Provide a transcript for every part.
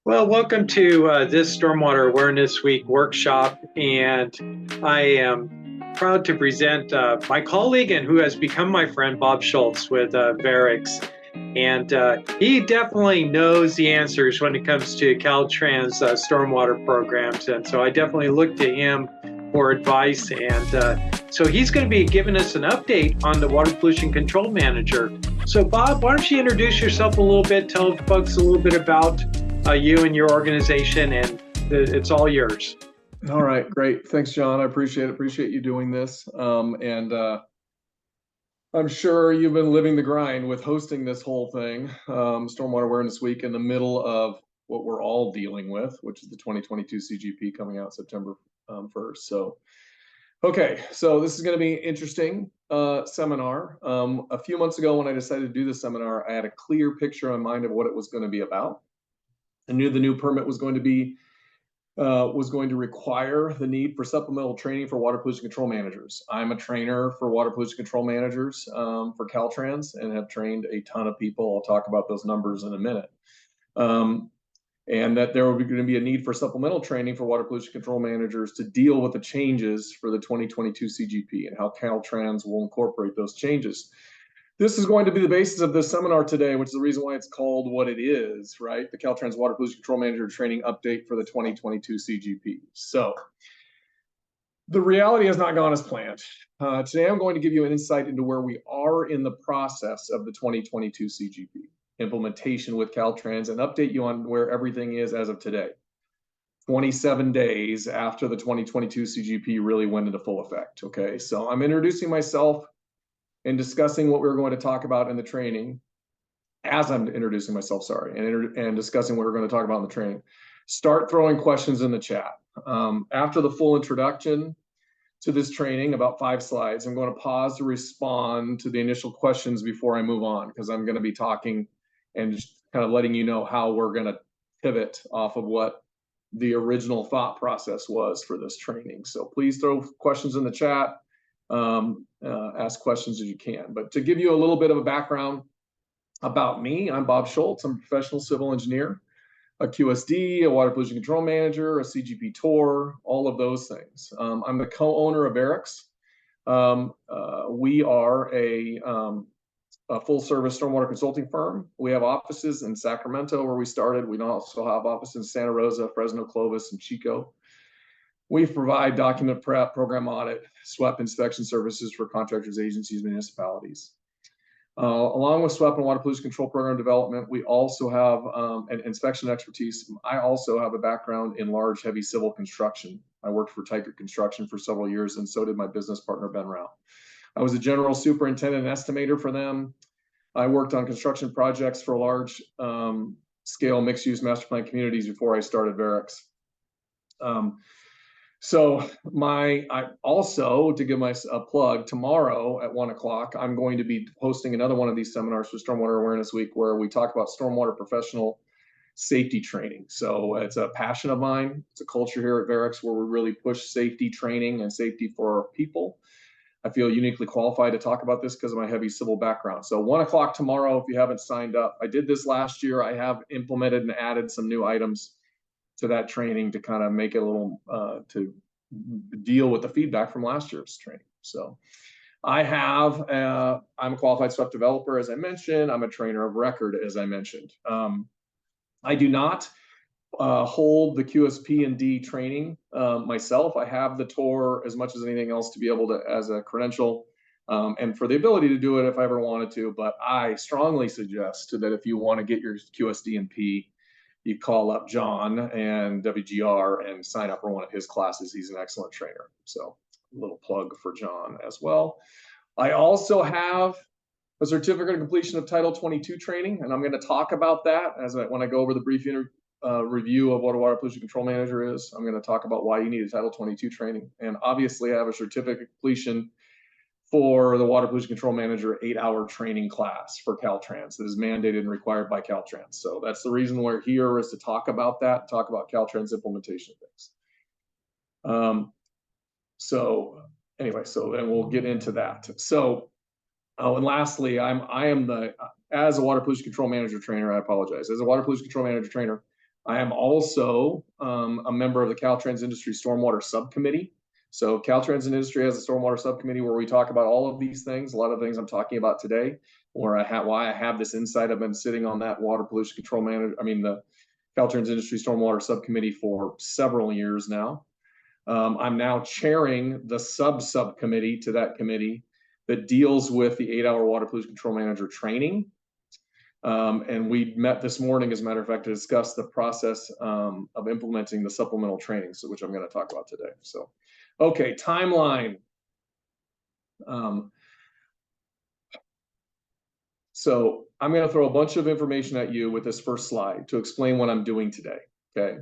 Well, welcome to this Stormwater Awareness Week workshop, and I am proud to present my colleague and who has become my friend, Bob Shults with Verux. And he definitely knows the answers when it comes to Caltrans stormwater programs. And so I definitely look to him for advice. And so he's going to be giving us an update on the Water Pollution Control Manager. So Bob, why don't you introduce yourself a little bit, tell folks a little bit about you and your organization, and it's all yours. All right, great. Thanks, John. I appreciate it. Appreciate you doing this. I'm sure you've been living the grind with hosting this whole thing, Stormwater Awareness Week, in the middle of what we're all dealing with, which is the 2022 CGP coming out September 1st. So, okay, so this is going to be an interesting seminar. A few months ago, when I decided to do this seminar, I had a clear picture in mind of what it was going to be about. I knew the new permit was going to require the need for supplemental training for water pollution control managers. I'm a trainer for water pollution control managers for Caltrans and have trained a ton of people. I'll talk about those numbers in a minute. And that there will be going to be a need for supplemental training for water pollution control managers to deal with the changes for the 2022 CGP and how Caltrans will incorporate those changes. This is going to be the basis of this seminar today, which is the reason why it's called what it is, right? The Caltrans Water Pollution Control Manager Training Update for the 2022 CGP. So the reality has not gone as planned. Today, I'm going to give you an insight into where we are in the process of the 2022 CGP implementation with Caltrans and update you on where everything is as of today, 27 days after the 2022 CGP really went into full effect, okay? So I'm introducing myself and discussing what we're going to talk about in the training, as I'm introducing myself, sorry, and discussing what we're going to talk about in the training. Start throwing questions in the chat. After the full introduction to this training, about 5 slides, I'm going to pause to respond to the initial questions before I move on, because I'm going to be talking and just kind of letting you know how we're going to pivot off of what the original thought process was for this training. So please throw questions in the chat. Ask questions as you can. But to give you a little bit of a background about me, I'm Bob Shults. I'm a professional civil engineer, a QSD, a water pollution control manager, a CGP tour, all of those things. I'm the co-owner of Verux. We are a full-service stormwater consulting firm. We have offices in Sacramento, where we started. We also have offices in Santa Rosa, Fresno, Clovis, and Chico. We provide document prep, program audit, SWEP inspection services for contractors, agencies, municipalities. Along with SWEP and water pollution control program development, we also have an inspection expertise. I also have a background in large, heavy civil construction. I worked for Tiger Construction for several years, and so did my business partner, Ben Rao. I was a general superintendent and estimator for them. I worked on construction projects for large scale mixed-use master plan communities before I started Verux. So I also, to give a plug, tomorrow at 1 o'clock, I'm going to be hosting another one of these seminars for Stormwater Awareness Week, where we talk about stormwater professional safety training. So it's a passion of mine. It's a culture here at Verux where we really push safety training and safety for our people. I feel uniquely qualified to talk about this because of my heavy civil background. So 1 o'clock tomorrow, if you haven't signed up. I did this last year. I have implemented and added some new items to that training to kind of make it a little, to deal with the feedback from last year's training. So I'm a qualified SWEP developer, as I mentioned. I'm a trainer of record, as I mentioned. I do not hold the QSP and D training myself. I have the TOR as much as anything else to be able to, as a credential, and for the ability to do it if I ever wanted to. But I strongly suggest that if you want to get your QSD and P, you call up John and WGR and sign up for one of his classes. He's an excellent trainer. So a little plug for John as well. I also have a certificate of completion of Title 22 training, and I'm going to talk about that when I go over the brief review of what a water pollution control manager is. I'm going to talk about why you need a Title 22 training. And obviously I have a certificate of completion for the water pollution control manager 8-hour training class for Caltrans that is mandated and required by Caltrans. So that's the reason we're here, is to talk about that, talk about Caltrans implementation things. So anyway, then we'll get into that. So, and lastly, as a water pollution control manager trainer, I apologize. As a water pollution control manager trainer, I am also a member of the Caltrans Industry Stormwater Subcommittee. So Caltrans Industry has a stormwater subcommittee where we talk about all of these things, a lot of things I'm talking about today, why I have this insight. I've been sitting on that water pollution control the Caltrans Industry Stormwater Subcommittee for several years now. I'm now chairing the subcommittee to that committee that deals with the 8-hour water pollution control manager training. And we met this morning, as a matter of fact, to discuss the process of implementing the supplemental training, which I'm going to talk about today. So, okay, timeline. So I'm going to throw a bunch of information at you with this first slide to explain what I'm doing today, okay?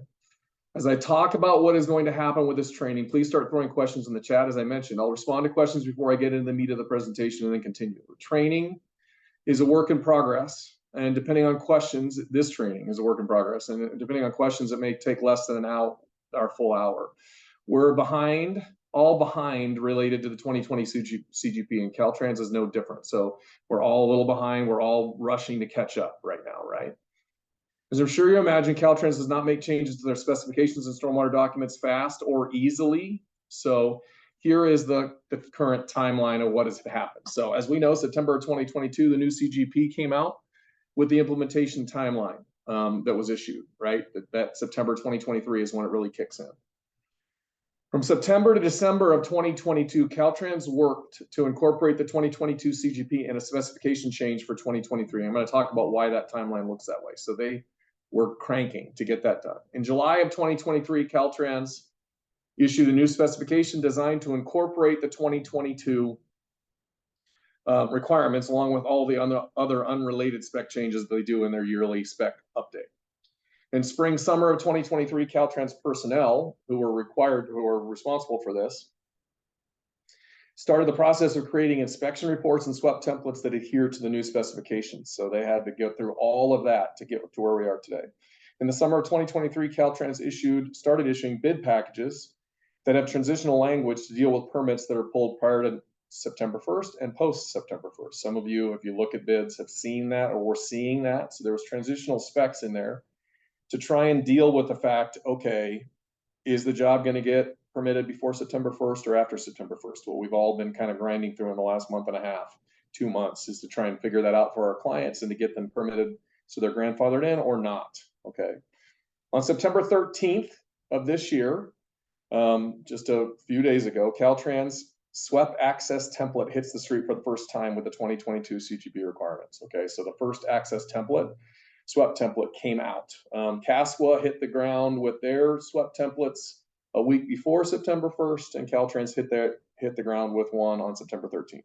As I talk about what is going to happen with this training, please start throwing questions in the chat. As I mentioned, I'll respond to questions before I get into the meat of the presentation and then continue. Training is a work in progress. And depending on questions, this training is a work in progress. And depending on questions, it may take less than our full hour. We're behind, all behind related to the 2020 CGP, and Caltrans is no different. So we're all a little behind. We're all rushing to catch up right now, right? As I'm sure you imagine, Caltrans does not make changes to their specifications and stormwater documents fast or easily. So here is the current timeline of what has happened. So as we know, September of 2022, the new CGP came out with the implementation timeline that was issued, right? That September 2023 is when it really kicks in. From September to December of 2022, Caltrans worked to incorporate the 2022 CGP and a specification change for 2023. I'm going to talk about why that timeline looks that way. So they were cranking to get that done. In July of 2023, Caltrans issued a new specification designed to incorporate the 2022 requirements, along with all the other unrelated spec changes they do in their yearly spec update. In spring, summer of 2023, Caltrans personnel who were responsible for this started the process of creating inspection reports and SWEP templates that adhere to the new specifications. So they had to go through all of that to get to where we are today. In the summer of 2023, Caltrans started issuing bid packages that have transitional language to deal with permits that are pulled prior to September 1st and post September 1st. Some of you, if you look at bids, have seen that or were seeing that. So there was transitional specs in there to try and deal with the fact, okay, is the job going to get permitted before September 1st or after September 1st? What we've all been kind of grinding through in the last month and a half, 2 months, is to try and figure that out for our clients and to get them permitted so they're grandfathered in or not, okay? On September 13th of this year, just a few days ago, Caltrans SWEP access template hits the street for the first time with the 2022 CGP requirements, okay? So the first access template, SWEP template, came out. CASWA hit the ground with their SWEP templates a week before September 1st, and Caltrans hit the ground with one on September 13th.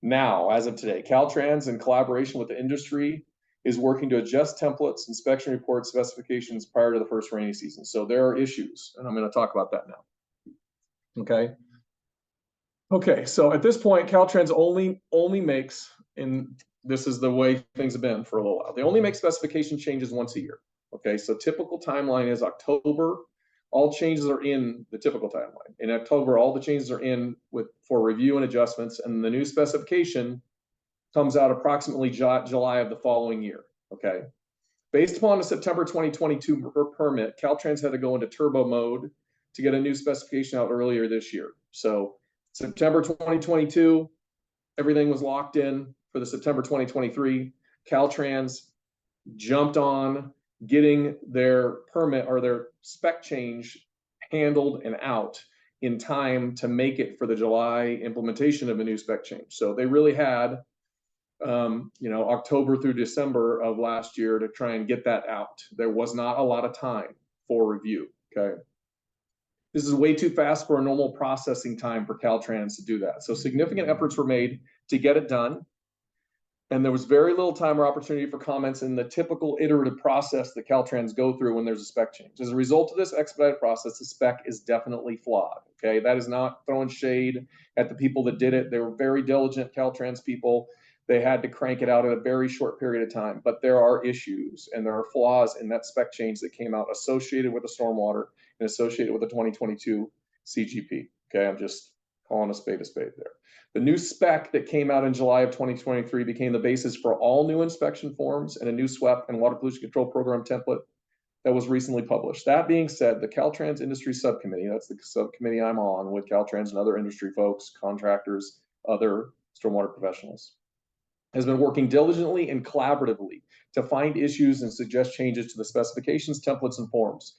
Now, as of today, Caltrans, in collaboration with the industry, is working to adjust templates, inspection reports, specifications prior to the first rainy season. So there are issues, and I'm going to talk about that now. Okay. Okay, so at this point, Caltrans only makes, and this is the way things have been for a little while, they only make specification changes once a year. Okay, so typical timeline is October. All changes are in the typical timeline. In October, all the changes are in for review and adjustments, and the new specification comes out approximately July of the following year. Okay, based upon the September 2022 permit, Caltrans had to go into turbo mode to get a new specification out earlier this year. So September 2022, everything was locked in for the September 2023. Caltrans jumped on getting their permit or their spec change handled and out in time to make it for the July implementation of a new spec change. So they really had, October through December of last year to try and get that out. There was not a lot of time for review, okay? This is way too fast for a normal processing time for Caltrans to do that. So significant efforts were made to get it done. And there was very little time or opportunity for comments in the typical iterative process that Caltrans go through when there's a spec change. As a result of this expedited process, the spec is definitely flawed, okay? That is not throwing shade at the people that did it. They were very diligent Caltrans people. They had to crank it out in a very short period of time, but there are issues and there are flaws in that spec change that came out associated with the stormwater and associated with the 2022 CGP, okay? I'm just calling a spade there. The new spec that came out in July of 2023 became the basis for all new inspection forms and a new SWEP and water pollution control program template that was recently published. That being said, the Caltrans Industry Subcommittee, that's the subcommittee I'm on with Caltrans and other industry folks, contractors, other stormwater professionals, has been working diligently and collaboratively to find issues and suggest changes to the specifications, templates, and forms.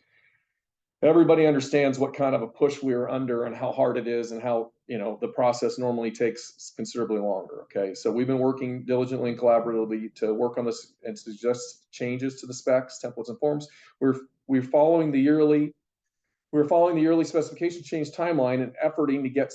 Everybody understands what kind of a push we are under and how hard it is and how, the process normally takes considerably longer. Okay, so we've been working diligently and collaboratively to work on this and suggest changes to the specs, templates, and forms. We're following the yearly specification change timeline and efforting to get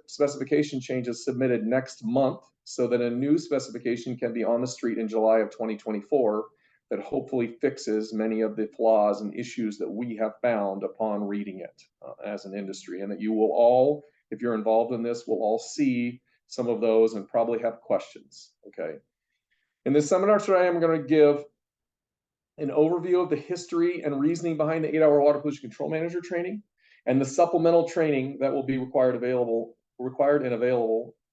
specification changes submitted next month so that a new specification can be on the street in July of 2024 that hopefully fixes many of the flaws and issues that we have found upon reading it as an industry, and that you will all, if you're involved in this, will all see some of those and probably have questions. Okay. In this seminar today, I'm going to give an overview of the history and reasoning behind the 8-hour water pollution control manager training and the supplemental training that will be required and available.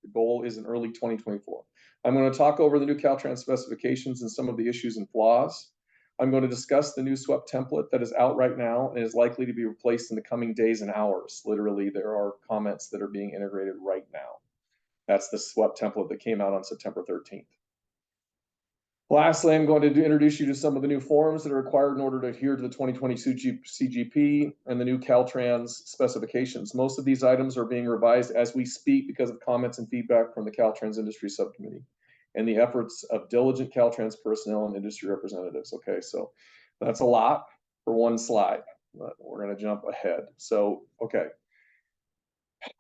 The goal is in early 2024. I'm going to talk over the new Caltrans specifications and some of the issues and flaws. I'm going to discuss the new SWEP template that is out right now and is likely to be replaced in the coming days and hours. Literally, there are comments that are being integrated right now. That's the SWEP template that came out on September 13th. Lastly, I'm going to introduce you to some of the new forms that are required in order to adhere to the 2020 CGP and the new Caltrans specifications. Most of these items are being revised as we speak because of comments and feedback from the Caltrans Industry Subcommittee and the efforts of diligent Caltrans personnel and industry representatives. Okay, so that's a lot for one slide, but we're going to jump ahead. So, okay.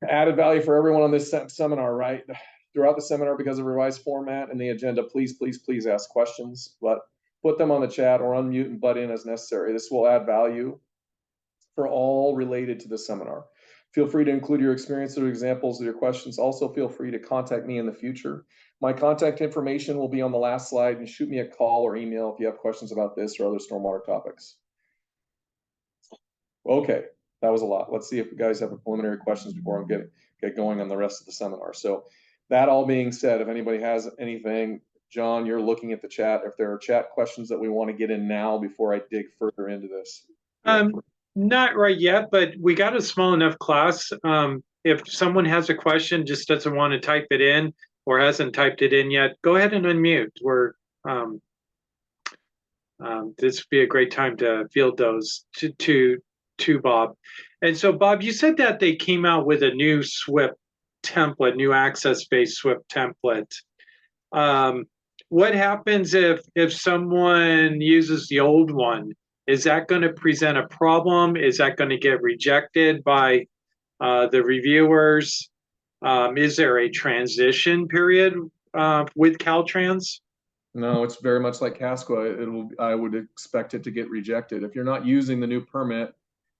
Added value for everyone on this seminar, right? Throughout the seminar, because of revised format and the agenda, please ask questions, but put them on the chat or unmute and butt in as necessary. This will add value for all related to the seminar. Feel free to include your experiences or examples of your questions. Also, feel free to contact me in the future. My contact information will be on the last slide, and shoot me a call or email if you have questions about this or other stormwater topics. Okay, that was a lot. Let's see if you guys have preliminary questions before I get going on the rest of the seminar. So that all being said, if anybody has anything, John, you're looking at the chat. If there are chat questions that we want to get in now before I dig further into this. Not right yet, but we got a small enough class. If someone has a question, just doesn't want to type it in or hasn't typed it in yet, go ahead and unmute. This would be a great time to field those to Bob. And so, Bob, you said that they came out with a new SWIP template, new access-based SWIP template. What happens if someone uses the old one? Is that going to present a problem? Is that going to get rejected by the reviewers? Is there a transition period with Caltrans? No, it's very much like CASQA. I would expect it to get rejected. If you're not using the new permit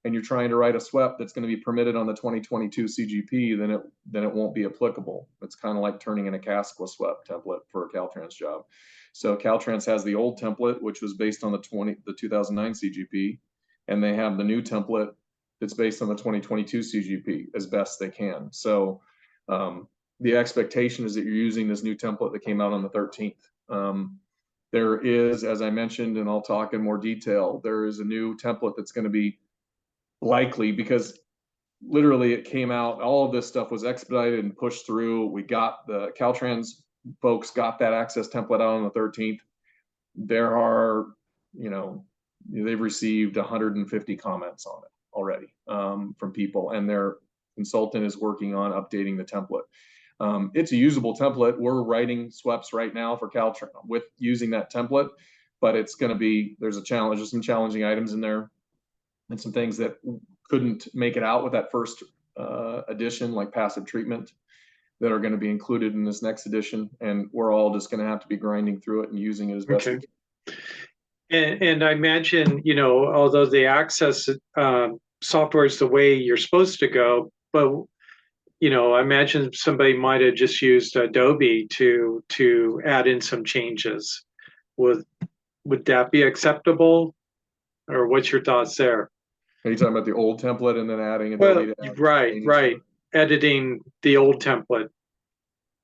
and you're trying to write a SWEP that's going to be permitted on the 2022 CGP, then it won't be applicable. It's kind of like turning in a CASQA SWEP template for a Caltrans job. So Caltrans has the old template, which was based on the 2009 CGP, and they have the new template that's based on the 2022 CGP as best they can. So the expectation is that you're using this new template that came out on the 13th. There is, as I mentioned, and I'll talk in more detail, there is a new template that's going to be likely, because literally it came out, all of this stuff was expedited and pushed through. We got the Caltrans folks got that access template out on the 13th. There are, they've received 150 comments on it already from people, and their consultant is working on updating the template. It's a usable template. We're writing SWEPs right now for Caltrans with using that template, but it's going to be, there's some challenging items in there and some things that couldn't make it out with that first edition, like passive treatment, that are going to be included in this next edition. And we're all just going to have to be grinding through it and using it as best we can. And I imagine, although the access software is the way you're supposed to go, but I imagine somebody might have just used Adobe to add in some changes. Would that be acceptable, or what's your thoughts there? Are you talking about the old template and then adding Adobe? Well, right. Editing the old template.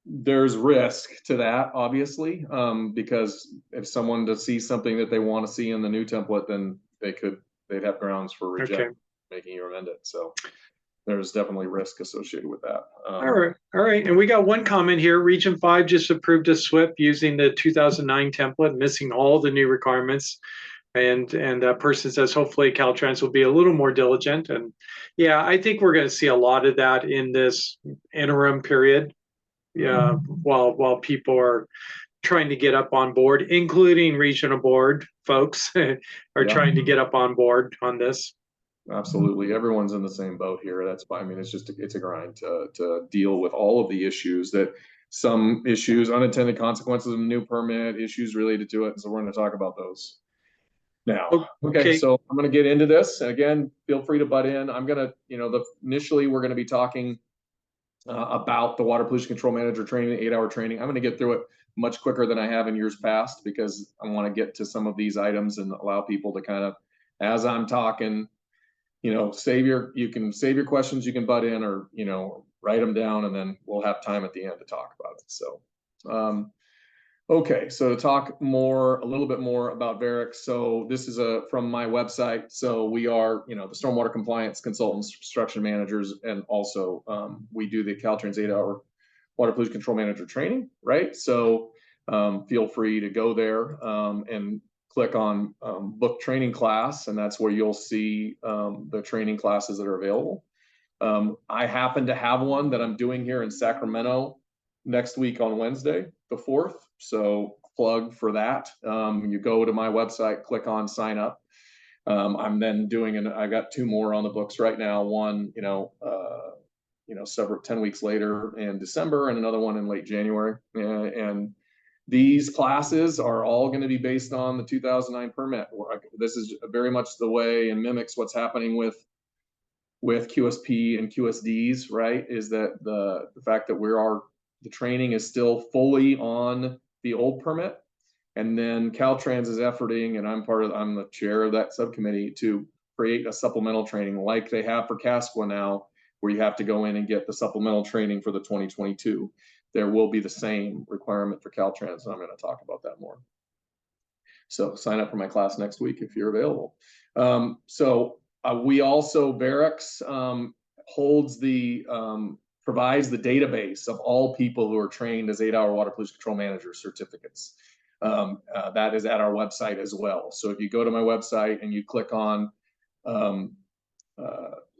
There's risk to that, obviously, because if someone does see something that they want to see in the new template, then they'd have grounds for rejecting, Okay. making you amend it. So there's definitely risk associated with that. All right. And we got one comment here. Region 5 just approved a SWIP using the 2009 template, missing all the new requirements. And that person says hopefully Caltrans will be a little more diligent. And yeah, I think we're going to see a lot of that in this interim period. Yeah, while people are trying to get up on board, including regional board folks are trying to get up on board on this. Absolutely. Everyone's in the same boat here. That's why, I mean, it's a grind to deal with all of the issues some issues, unintended consequences of a new permit, issues related to it. So we're going to talk about those now. Okay. So I'm going to get into this. Again, feel free to butt in. I'm going to, initially we're going to be talking about the water pollution control manager training, 8-hour training. I'm going to get through it much quicker than I have in years past because I want to get to some of these items and allow people to kind of, as I'm talking, you can save your questions, you can butt in or, write them down, and then we'll have time at the end to talk about it. So, okay. So to talk a little bit more about Verux. So this is from my website. So we are, the stormwater compliance consultants, construction managers, and also we do the Caltrans 8-hour water pollution control manager training, right? So feel free to go there and click on book training class, and that's where you'll see the training classes that are available. I happen to have one that I'm doing here in Sacramento next week on Wednesday, the 4th. So plug for that. You go to my website, click on sign up. I'm then I got 2 more on the books right now. One, 10 weeks later in December, and another one in late January. And these classes are all going to be based on the 2009 permit. This is very much the way and mimics what's happening with QSP and QSDs, right? Is that the fact that the training is still fully on the old permit, and then Caltrans is efforting, and I'm the chair of that subcommittee, to create a supplemental training like they have for CASQUA now, where you have to go in and get the supplemental training for the 2022. There will be the same requirement for Caltrans, and I'm going to talk about that more. So sign up for my class next week if you're available. We also, Verux provides the database of all people who are trained as 8-hour water pollution control manager certificates. That is at our website as well. So if you go to my website and you click on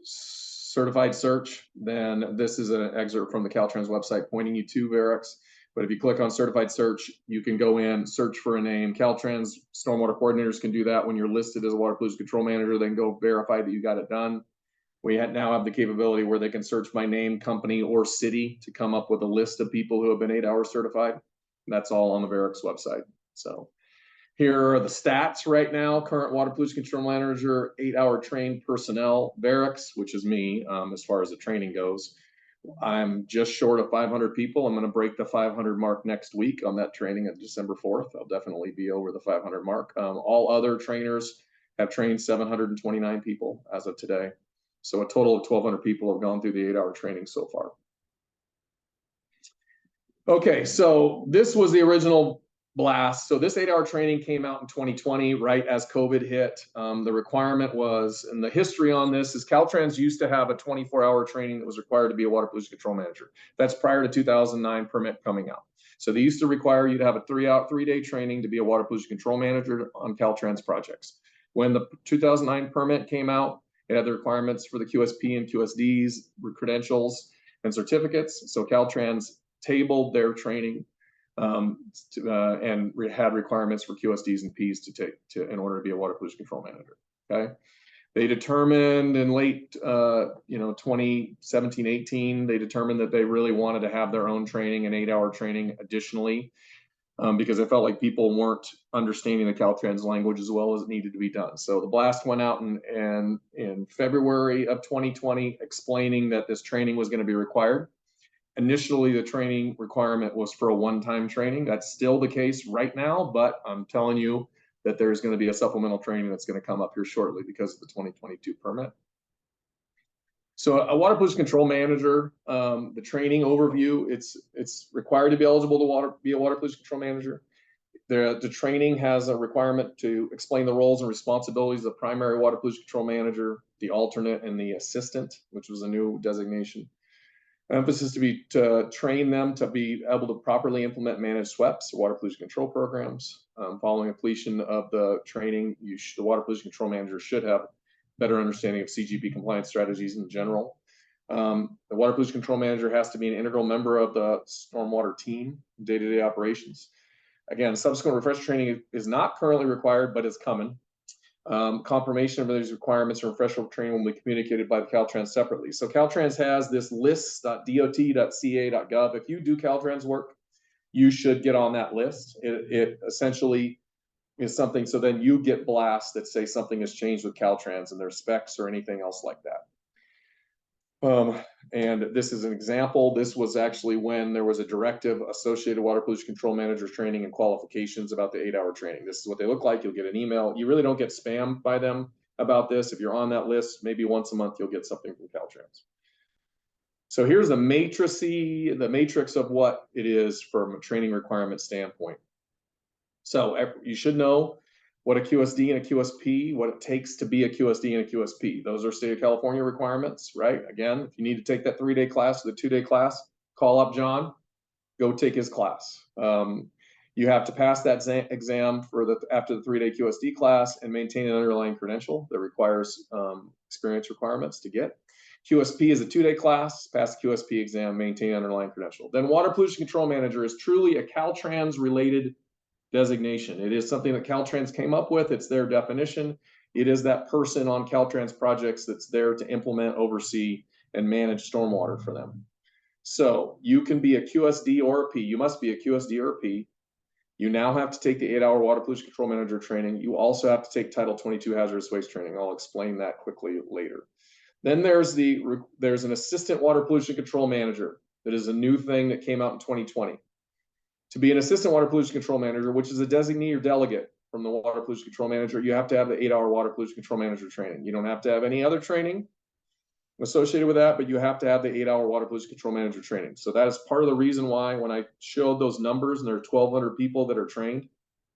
certified search, then this is an excerpt from the Caltrans website pointing you to Verux. But if you click on certified search, you can go in, search for a name. Caltrans stormwater coordinators can do that when you're listed as a water pollution control manager. They can go verify that you got it done. We now have the capability where they can search by name, company, or city to come up with a list of people who have been 8-hour certified. And that's all on the Verux website. So here are the stats right now. Current water pollution control manager, 8-hour trained personnel. Verux, which is me, as far as the training goes, I'm just short of 500 people. I'm going to break the 500 mark next week on that training at December 4th. I'll definitely be over the 500 mark. All other trainers have trained 729 people as of today. So a total of 1,200 people have gone through the 8-hour training so far. Okay, so this was the original blast. So this 8-hour training came out in 2020, right as COVID hit. The requirement was, and the history on this is Caltrans used to have a 24-hour training that was required to be a water pollution control manager. That's prior to 2009 permit coming out. So they used to require you to have a 3-day training to be a water pollution control manager on Caltrans projects. When the 2009 permit came out, it had the requirements for the QSP and QSDs, credentials and certificates. So Caltrans tabled their training and had requirements for QSDs and Ps in order to be a water pollution control manager. Okay, they determined in late 2017, 18, they determined that they really wanted to have their own training, an 8-hour training additionally, because they felt like people weren't understanding the Caltrans language as well as it needed to be done. So the blast went out in February of 2020 explaining that this training was going to be required. Initially, the training requirement was for a one-time training. That's still the case right now, but I'm telling you that there's going to be a supplemental training that's going to come up here shortly because of the 2022 permit. So a water pollution control manager, the training overview, it's required to be eligible to be a water pollution control manager. The training has a requirement to explain the roles and responsibilities of the primary water pollution control manager, the alternate, and the assistant, which was a new designation. Emphasis to train them to be able to properly implement and manage SWEPs, water pollution control programs. Following completion of the training, the water pollution control manager should have better understanding of CGP compliance strategies in general. The water pollution control manager has to be an integral member of the stormwater team, day-to-day operations. Again, subsequent refresher training is not currently required, but is coming. Confirmation of these requirements and refresher training will be communicated by the Caltrans separately. So Caltrans has this lists.dot.ca.gov. If you do Caltrans work, you should get on that list. It essentially is something, so then you get blasts that say something has changed with Caltrans and their specs or anything else like that. And this is an example. This was actually when there was a directive associated water pollution control managers training and qualifications about the 8-hour training. This is what they look like. You'll get an email. You really don't get spammed by them about this. If you're on that list, maybe once a month, you'll get something from Caltrans. So here's the matrix of what it is from a training requirement standpoint. So you should know what a QSD and a QSP, what it takes to be a QSD and a QSP. Those are state of California requirements, right? Again, if you need to take that 3-day class or the 2-day class, call up John, go take his class. You have to pass that exam after the 3-day QSD class and maintain an underlying credential that requires experience requirements to get. QSP is a 2-day class, pass the QSP exam, maintain underlying credential. Then water pollution control manager is truly a Caltrans related designation. It is something that Caltrans came up with. It's their definition. It is that person on Caltrans projects that's there to implement, oversee, and manage stormwater for them. So you can be a QSD or a P. You must be a QSD or a P. You now have to take the 8-hour water pollution control manager training. You also have to take Title 22 hazardous waste training. I'll explain that quickly later. Then there's an assistant water pollution control manager. That is a new thing that came out in 2020. To be an assistant water pollution control manager, which is a designee or delegate from the water pollution control manager, you have to have the 8-hour water pollution control manager training. You don't have to have any other training associated with that, but you have to have the 8-hour water pollution control manager training. So that is part of the reason why when I showed those numbers and there are 1,200 people that are trained,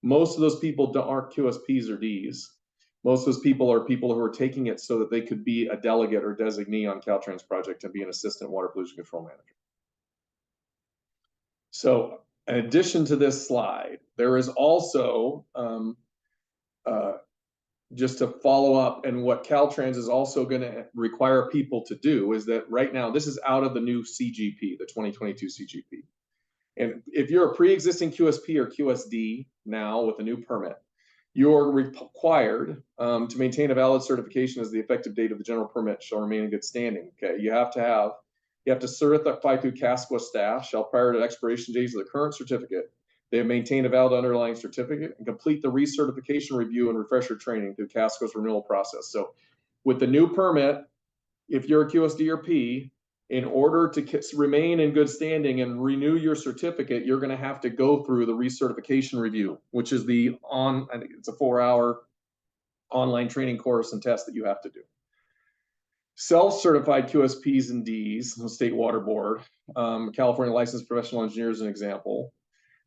most of those people aren't QSPs or Ds. Most of those people are people who are taking it so that they could be a delegate or designee on Caltrans project and be an assistant water pollution control manager. So in addition to this slide, there is also, just to follow up, and what Caltrans is also going to require people to do is that right now, this is out of the new CGP, the 2022 CGP. And if you're a pre-existing QSP or QSD now with a new permit, you're required to maintain a valid certification as the effective date of the general permit shall remain in good standing. Okay, you have to certify through CASQA staff shall prior to expiration days of the current certificate, they have maintained a valid underlying certificate and complete the recertification review and refresher training through CASQA's renewal process. So with the new permit, if you're a QSD or P, in order to remain in good standing and renew your certificate, you're going to have to go through the recertification review, which is I think it's a 4-hour online training course and test that you have to do. Self-certified QSPs and Ds, the State Water Board, California Licensed Professional Engineers, an example,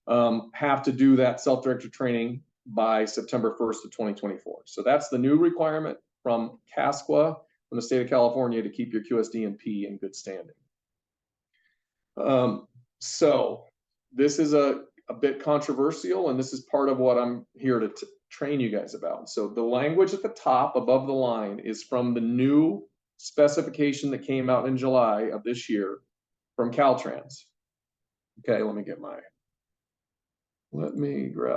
have to do that self-directed training by September 1st of 2024. So that's the new requirement from CASQA, from the state of California, to keep your QSD and P in good standing. So this is a bit controversial, and this is part of what I'm here to train you guys about. So the language at the top above the line is from the new specification that came out in July of this year from Caltrans. Okay, let me grab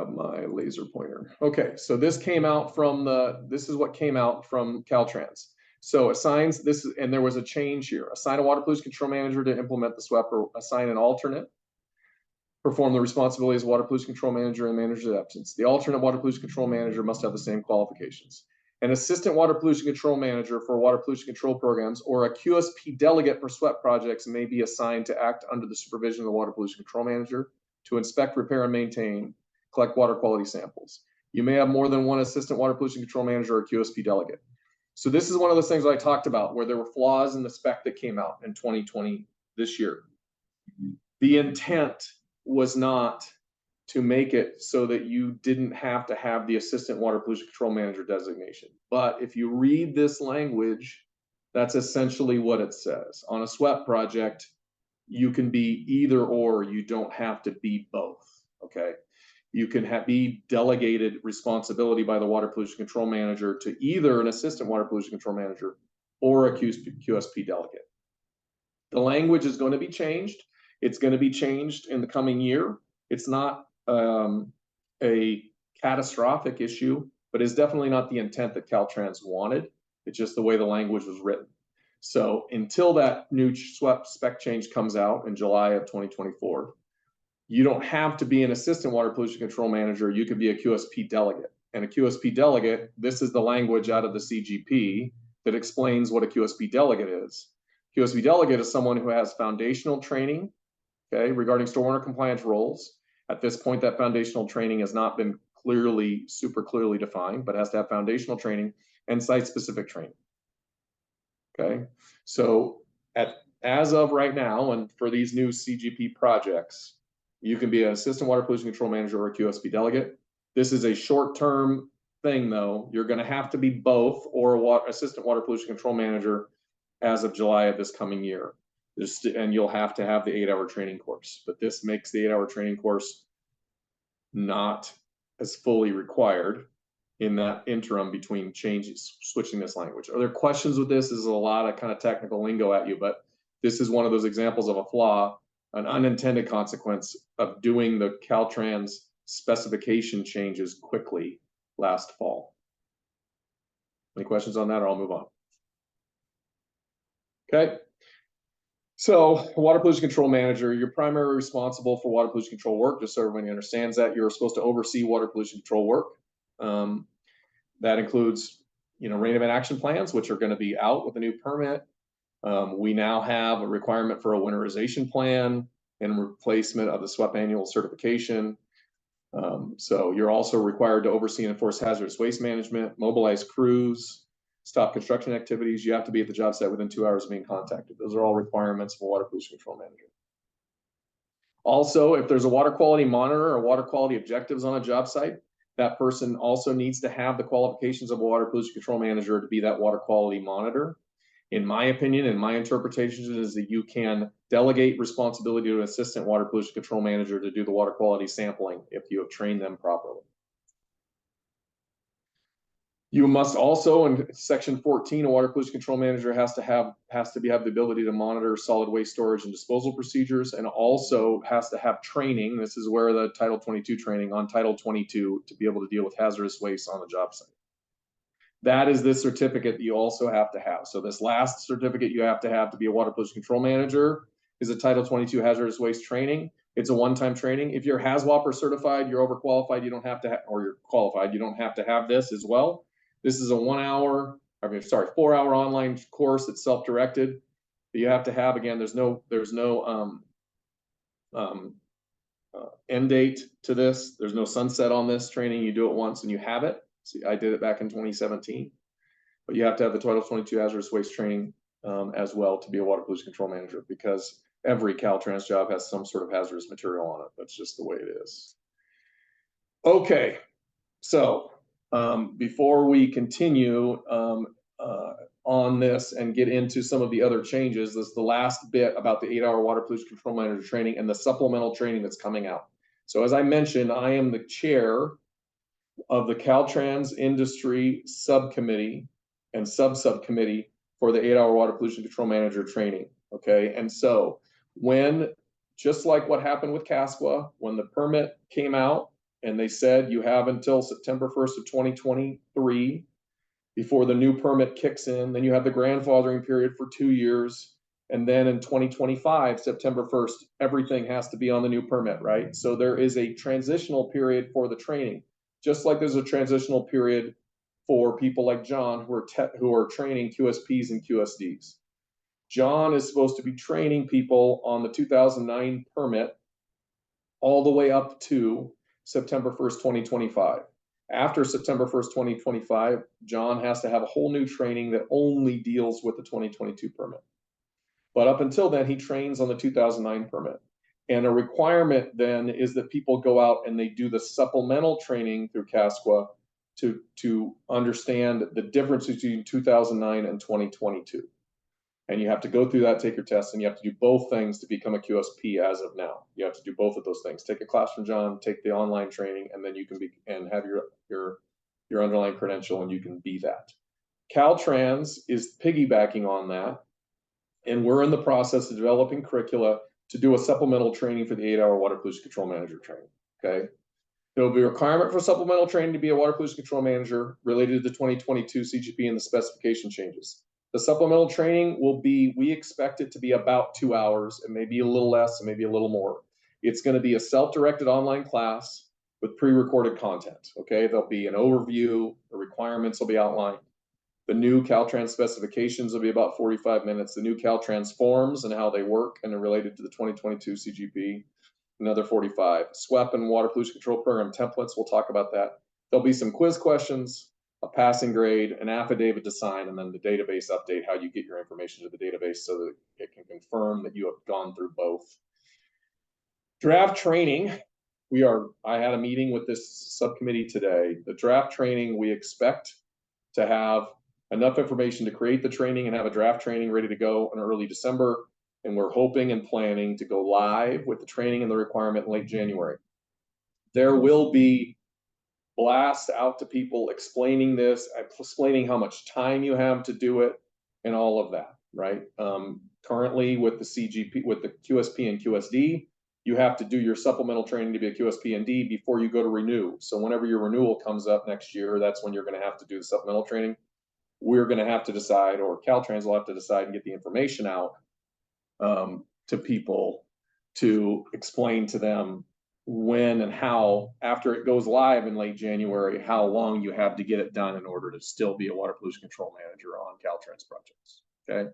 my laser pointer. Okay, so this is what came out from Caltrans. So assigns this, and there was a change here. Assign a water pollution control manager to implement the SWEP, or assign an alternate. Perform the responsibilities of water pollution control manager in manager's absence. The alternate water pollution control manager must have the same qualifications. An assistant water pollution control manager for water pollution control programs or a QSP delegate for SWEP projects may be assigned to act under the supervision of the water pollution control manager to inspect, repair, and maintain, collect water quality samples. You may have more than one assistant water pollution control manager or QSP delegate. So this is one of those things I talked about where there were flaws in the spec that came out in 2020 this year. The intent was not to make it so that you didn't have to have the assistant water pollution control manager designation. But if you read this language, that's essentially what it says. On a SWEP project, you can be either or, you don't have to be both, okay? You can be delegated responsibility by the water pollution control manager to either an assistant water pollution control manager or a QSP delegate. The language is going to be changed. It's going to be changed in the coming year. It's not a catastrophic issue, but it's definitely not the intent that Caltrans wanted. It's just the way the language was written. So until that new SWEP spec change comes out in July of 2024, you don't have to be an assistant water pollution control manager. You could be a QSP delegate. And a QSP delegate, this is the language out of the CGP that explains what a QSP delegate is. QSP delegate is someone who has foundational training, okay, regarding stormwater compliance roles. At this point, that foundational training has not been super clearly defined, but has to have foundational training and site-specific training. Okay, so as of right now, and for these new CGP projects, you can be an assistant water pollution control manager or a QSP delegate. This is a short-term thing, though. You're going to have to be both or assistant water pollution control manager as of July of this coming year. And you'll have to have the 8-hour training course. But this makes the 8-hour training course not as fully required in that interim between changes, switching this language. Are there questions with this? This is a lot of kind of technical lingo at you, but this is one of those examples of a flaw, an unintended consequence of doing the Caltrans specification changes quickly last fall. Any questions on that, or I'll move on? Okay. So, water pollution control manager, you're primarily responsible for water pollution control work, just so everybody understands that. You're supposed to oversee water pollution control work. That includes, rain event action plans, which are going to be out with a new permit. We now have a requirement for a winterization plan and replacement of the SWEP annual certification. So you're also required to oversee and enforce hazardous waste management, mobilize crews, stop construction activities. You have to be at the job site within 2 hours of being contacted. Those are all requirements for water pollution control manager. Also, if there's a water quality monitor or water quality objectives on a job site, that person also needs to have the qualifications of a water pollution control manager to be that water quality monitor. In my opinion, and my interpretation is that you can delegate responsibility to an assistant water pollution control manager to do the water quality sampling if you have trained them properly. You must also, in section 14, a water pollution control manager has to have the ability to monitor solid waste storage and disposal procedures, and also has to have training. This is where the Title 22 training on Title 22 to be able to deal with hazardous waste on the job site. That is this certificate that you also have to have. So this last certificate you have to be a water pollution control manager is a Title 22 hazardous waste training. It's a one-time training. If you're HAZWOPER certified, you're overqualified, you don't have to, or you're qualified, you don't have to have this as well. This is a 4-hour online course that's self-directed that you have to have. Again, there's no end date to this. There's no sunset on this training. You do it once and you have it. See, I did it back in 2017, but you have to have the Title 22 hazardous waste training as well to be a water pollution control manager, because every Caltrans job has some sort of hazardous material on it. That's just the way it is. Okay, so before we continue on this and get into some of the other changes, this is the last bit about the 8-hour water pollution control manager training and the supplemental training that's coming out. So as I mentioned, I am the chair of the Caltrans industry subcommittee and subcommittee for the 8-hour water pollution control manager training. Okay, and so just like what happened with CASQA, when the permit came out and they said you have until September 1st of 2023 before the new permit kicks in, then you have the grandfathering period for 2 years, and then in 2025, September 1st, everything has to be on the new permit, right? So there is a transitional period for the training, just like there's a transitional period for people like John who are training QSPs and QSDs. John is supposed to be training people on the 2009 permit all the way up to September 1st, 2025. After September 1st, 2025, John has to have a whole new training that only deals with the 2022 permit. But up until then, he trains on the 2009 permit. And a requirement then is that people go out and they do the supplemental training through CASQA to understand the difference between 2009 and 2022. And you have to go through that, take your test, and you have to do both things to become a QSP as of now. You have to do both of those things. Take a class from John, take the online training, and then you can be and have your underlying credential, and you can be that. Caltrans is piggybacking on that, and we're in the process of developing curricula to do a supplemental training for the 8-hour water pollution control manager training. Okay. There will be a requirement for supplemental training to be a water pollution control manager related to the 2022 CGP and the specification changes. The supplemental training will be, we expect it to be about 2 hours. It may be a little less, it may be a little more. It's going to be a self-directed online class with pre-recorded content. Okay, there'll be an overview, the requirements will be outlined. The new Caltrans specifications will be about 45 minutes. The new Caltrans forms and how they work and are related to the 2022 CGP, another 45. SWEP and water pollution control program templates, we'll talk about that. There'll be some quiz questions, a passing grade, an affidavit to sign, and then the database update, how you get your information to the database so that it can confirm that you have gone through both. Draft training, I had a meeting with this subcommittee today. The draft training, we expect to have enough information to create the training and have a draft training ready to go in early December. And we're hoping and planning to go live with the training and the requirement in late January. There will be blasts out to people explaining this, explaining how much time you have to do it, and all of that, right? Currently with the CGP, with the QSP and QSD, you have to do your supplemental training to be a QSP and D before you go to renew. So whenever your renewal comes up next year, that's when you're going to have to do the supplemental training. We're going to have to decide, or Caltrans will have to decide and get the information out to people to explain to them when and how, after it goes live in late January, how long you have to get it done in order to still be a water pollution control manager on Caltrans projects. Okay.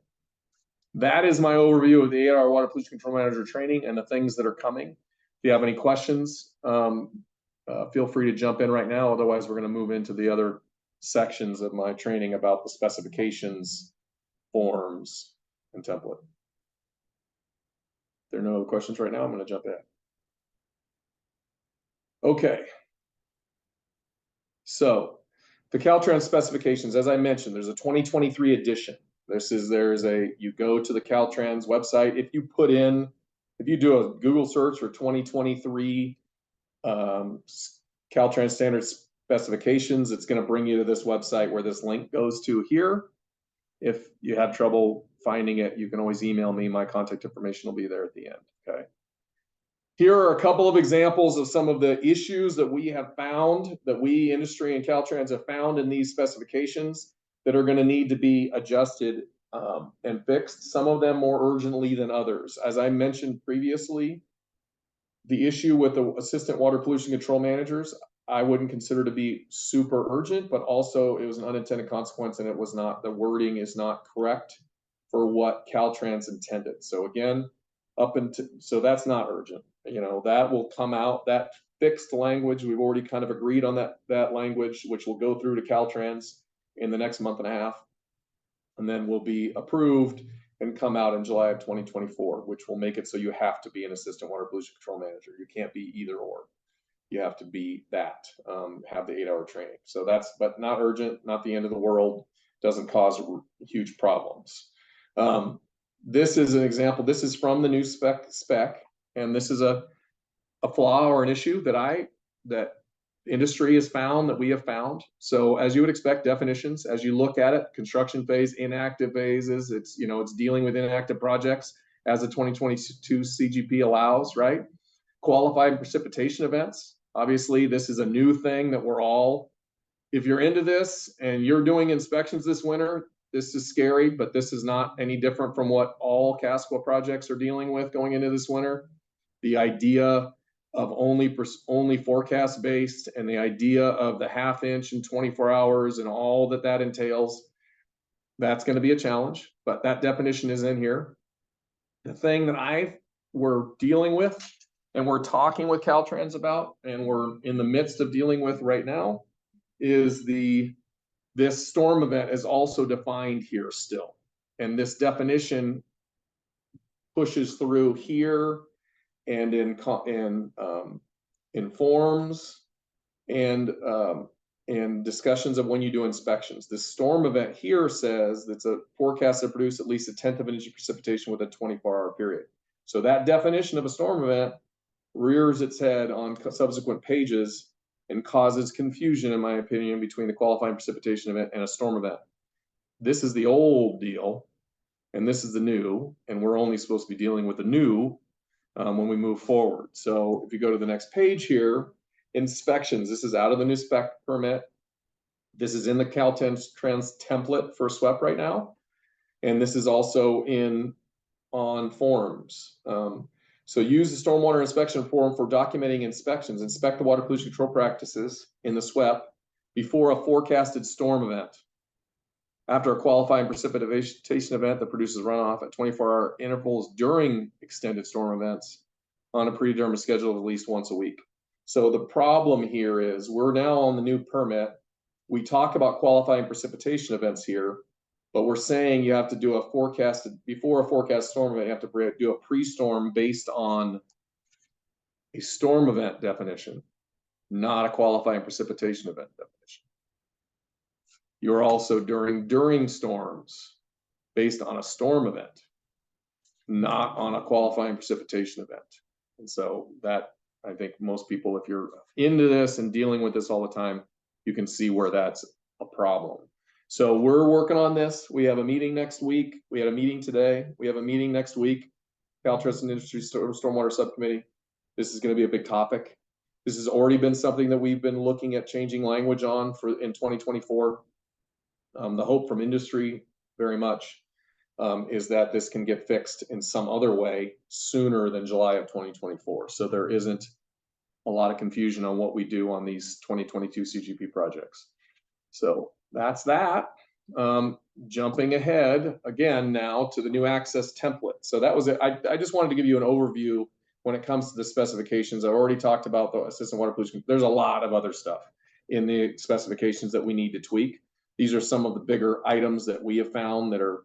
That is my overview of the 8-hour water pollution control manager training and the things that are coming. If you have any questions, feel free to jump in right now. Otherwise, we're going to move into the other sections of my training about the specifications, forms, and template. If there are no other questions right now, I'm going to jump in. Okay. So the Caltrans specifications, as I mentioned, there's a 2023 edition. You go to the Caltrans website. If you do a Google search for 2023 Caltrans standard specifications, it's going to bring you to this website where this link goes to here. If you have trouble finding it, you can always email me. My contact information will be there at the end. Okay. Here are a couple of examples of some of the issues that we have found, that we, industry and Caltrans, have found in these specifications that are going to need to be adjusted and fixed, some of them more urgently than others. As I mentioned previously, the issue with the assistant water pollution control managers, I wouldn't consider to be super urgent, but also it was an unintended consequence, and it was not, the wording is not correct for what Caltrans intended. So again, so that's not urgent. You know, that will come out, that fixed language, we've already kind of agreed on that language, which will go through to Caltrans in the next month and a half, and then will be approved and come out in July of 2024, which will make it so you have to be an assistant water pollution control manager. You can't be either or. You have to be that, have the 8-hour training. So that's, but not urgent, not the end of the world, doesn't cause huge problems. This is an example. This is from the new spec, and this is a flaw or an issue that industry has found, that we have found. So as you would expect, definitions, as you look at it, construction phase, inactive phases, it's dealing with inactive projects as the 2022 CGP allows, right? Qualified precipitation events. Obviously, this is a new thing that we're all, if you're into this and you're doing inspections this winter, this is scary, but this is not any different from what all CASQA projects are dealing with going into this winter. The idea of only forecast based, and the idea of the ½ inch in 24 hours and all that entails, that's going to be a challenge, but that definition is in here. The thing that we're dealing with and we're talking with Caltrans about, and we're in the midst of dealing with right now, is this storm event is also defined here still. And this definition pushes through here and in forms and discussions of when you do inspections. This storm event here says that's a forecast to produce at least 1/10 of an inch of precipitation within a 24-hour period. So that definition of a storm event rears its head on subsequent pages and causes confusion, in my opinion, between the qualifying precipitation event and a storm event. This is the old deal, and this is the new, and we're only supposed to be dealing with the new when we move forward. So if you go to the next page here, inspections, this is out of the new spec permit. This is in the Caltrans template for SWEP right now. And this is also on forms. So use the stormwater inspection form for documenting inspections. Inspect the water pollution control practices in the SWEP before a forecasted storm event. After a qualifying precipitation event that produces runoff at 24-hour intervals during extended storm events on a predetermined schedule of at least once a week. So the problem here is we're now on the new permit. We talk about qualifying precipitation events here, but we're saying you have to do before a forecast storm event, you have to do a pre-storm based on a storm event definition, not a qualifying precipitation event definition. You're also during storms based on a storm event, not on a qualifying precipitation event. And so that, I think most people, if you're into this and dealing with this all the time, you can see where that's a problem. So we're working on this. We have a meeting next week. We had a meeting today. We have a meeting next week. Caltrans and Industry Stormwater Subcommittee. This is going to be a big topic. This has already been something that we've been looking at changing language on in 2024. The hope from industry very much is that this can get fixed in some other way sooner than July of 2024. So there isn't a lot of confusion on what we do on these 2022 CGP projects. So that's that. Jumping ahead again now to the new access template. So that was it. I just wanted to give you an overview when it comes to the specifications. I already talked about the assistant water pollution. There's a lot of other stuff in the specifications that we need to tweak. These are some of the bigger items that we have found that are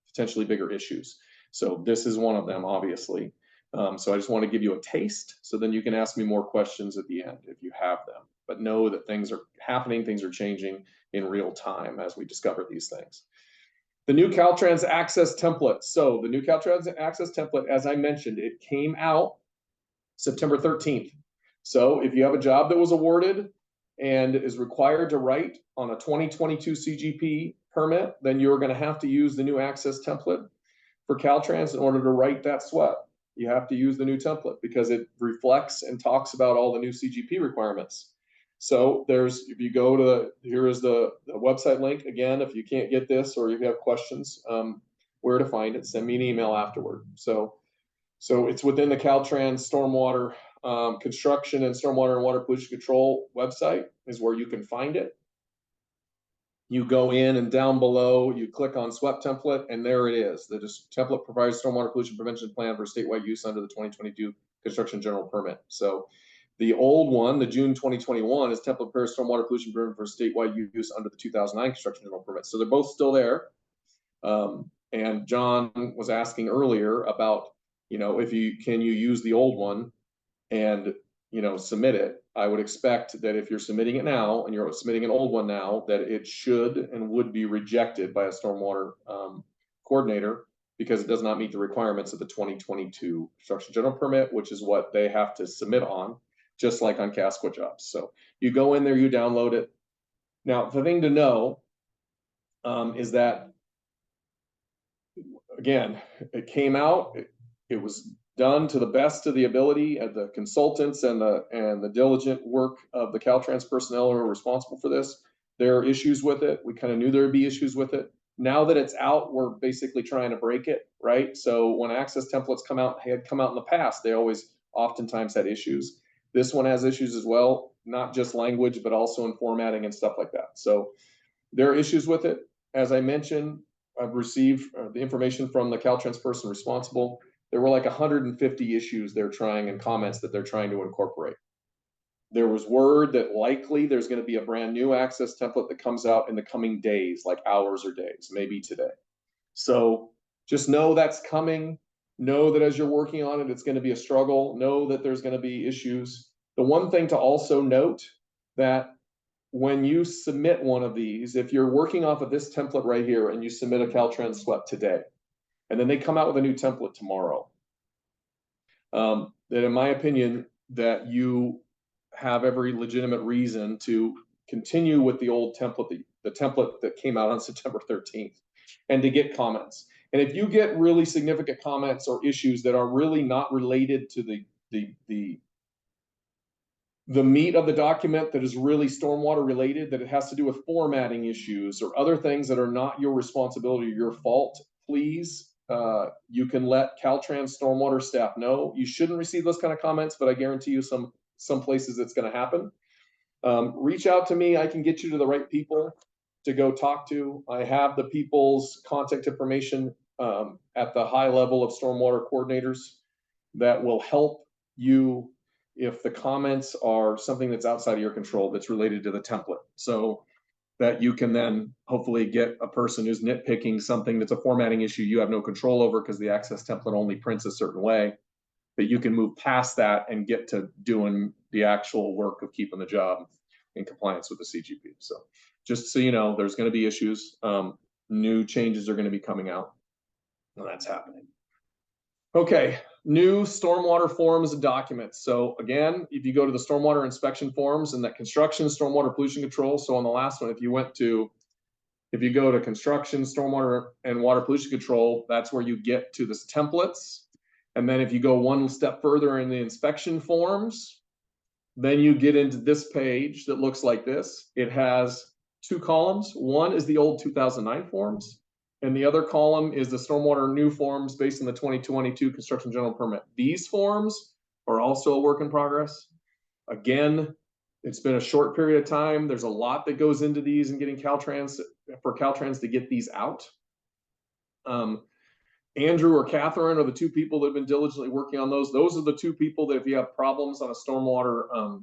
potentially bigger issues. So this is one of them, obviously. So I just want to give you a taste, so then you can ask me more questions at the end if you have them. But know that things are happening, things are changing in real time as we discover these things. The new Caltrans access template. So the new Caltrans access template, as I mentioned, it came out September 13th. So if you have a job that was awarded and is required to write on a 2022 CGP permit, then you're going to have to use the new access template for Caltrans in order to write that SWEP. You have to use the new template because it reflects and talks about all the new CGP requirements. So if you go to here is the website link again. If you can't get this or you have questions, where to find it, send me an email afterward. So it's within the Caltrans stormwater construction and stormwater and water pollution control website is where you can find it. You go in and down below, you click on SWEP template, and there it is. The template provides stormwater pollution prevention plan for statewide use under the 2022 construction general permit. So the old one, the June 2021, is template prepares stormwater pollution prevention for statewide use under the 2009 construction general permit. So they're both still there. And John was asking earlier about, if you use the old one and submit it. I would expect that if you're submitting it now and you're submitting an old one now, that it should and would be rejected by a stormwater coordinator because it does not meet the requirements of the 2022 construction general permit, which is what they have to submit on, just like on Casco jobs. So you go in there, you download it. Now, the thing to know is that, again, it came out, it was done to the best of the ability of the consultants and the diligent work of the Caltrans personnel who are responsible for this. There are issues with it. We kind of knew there would be issues with it. Now that it's out, we're basically trying to break it, right? So when access templates had come out in the past, they oftentimes had issues. This one has issues as well, not just language, but also in formatting and stuff like that. So there are issues with it. As I mentioned, I've received the information from the Caltrans person responsible. There were like 150 issues and comments that they're trying to incorporate. There was word that likely there's going to be a brand new access template that comes out in the coming days, like hours or days, maybe today. So just know that's coming. Know that as you're working on it, it's going to be a struggle. Know that there's going to be issues. The one thing to also note that when you submit one of these, if you're working off of this template right here and you submit a Caltrans SWEP today, and then they come out with a new template tomorrow, that in my opinion, that you have every legitimate reason to continue with the old template, the template that came out on September 13th, and to get comments. And if you get really significant comments or issues that are really not related to the meat of the document, that is really stormwater related, that it has to do with formatting issues or other things that are not your responsibility or your fault, please, you can let Caltrans stormwater staff know. You shouldn't receive those kind of comments, but I guarantee you some places it's going to happen. Reach out to me. I can get you to the right people to go talk to. I have the people's contact information at the high level of stormwater coordinators that will help you if the comments are something that's outside of your control, that's related to the template. So that you can then hopefully get a person who's nitpicking something that's a formatting issue you have no control over because the access template only prints a certain way, that you can move past that and get to doing the actual work of keeping the job in compliance with the CGP. So just so you know, there's going to be issues. New changes are going to be coming out, and that's happening. Okay, new stormwater forms and documents. So again, if you go to the stormwater inspection forms and that construction, stormwater pollution control. So on the last one, if you go to construction, stormwater and water pollution control, that's where you get to this templates. And then if you go one step further in the inspection forms, then you get into this page that looks like this. It has two columns. One is the old 2009 forms, and the other column is the stormwater new forms based on the 2022 construction general permit. These forms are also a work in progress. Again, it's been a short period of time. There's a lot that goes into these and getting Caltrans to get these out. Andrew or Catherine are the two people that have been diligently working on those. Those are the two people that if you have problems on a stormwater,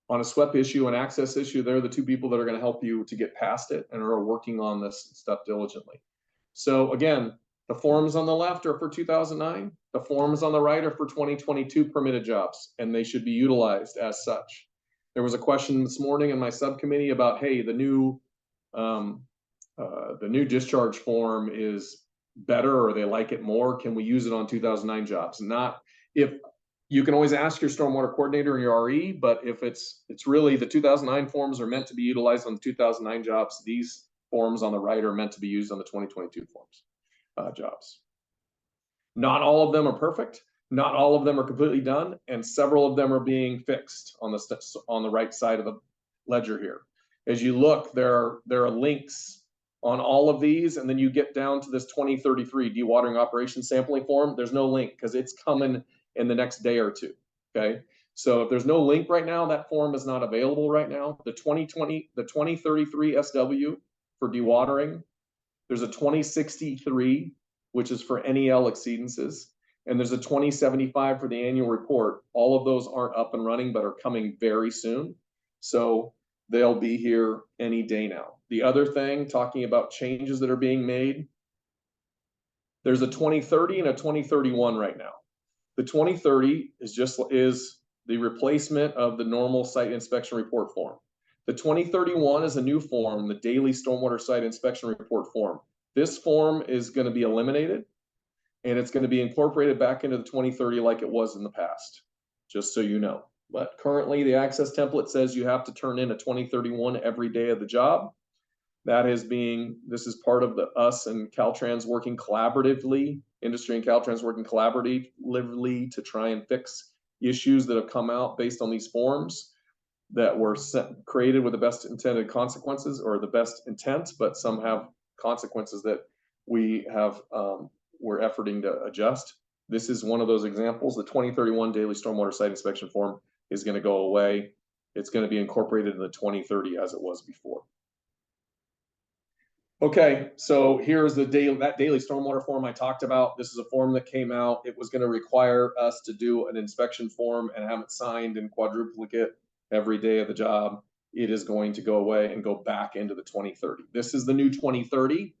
on a SWEP issue, an access issue, they're the two people that are going to help you to get past it and are working on this stuff diligently. So again, the forms on the left are for 2009. The forms on the right are for 2022 permitted jobs, and they should be utilized as such. There was a question this morning in my subcommittee about, hey, the new discharge form is better, or they like it more. Can we use it on 2009 jobs? Not if you can always ask your stormwater coordinator and your RE, but if it's really the 2009 forms are meant to be utilized on the 2009 jobs. These forms on the right are meant to be used on the 2022 forms jobs. Not all of them are perfect. Not all of them are completely done, and several of them are being fixed on the right side of the ledger here. As you look, there are links on all of these, and then you get down to this 2033 dewatering operations sampling form. There's no link because it's coming in the next day or two. Okay, so if there's no link right now, that form is not available right now. The 2033 SW for dewatering, there's a 2063, which is for NEL exceedances, and there's a 2075 for the annual report. All of those aren't up and running, but are coming very soon. So they'll be here any day now. The other thing, talking about changes that are being made, there's a 2030 and a 2031 right now. The 2030 is the replacement of the normal site inspection report form. The 2031 is a new form, the daily stormwater site inspection report form. This form is going to be eliminated, and it's going to be incorporated back into the 2030 like it was in the past, just so you know. But currently the access template says you have to turn in a 2031 every day of the job. This is part of us and Caltrans working collaboratively, industry and Caltrans working collaboratively to try and fix issues that have come out based on these forms that were created with the best intended consequences, or the best intent, but some have consequences that we're efforting to adjust. This is one of those examples. The 2031 daily stormwater site inspection form is going to go away. It's going to be incorporated in the 2030 as it was before. Okay, so here's that daily stormwater form I talked about. This is a form that came out. It was going to require us to do an inspection form and have it signed in quadruplicate every day of the job. It is going to go away and go back into the 2030. This is the new 2030.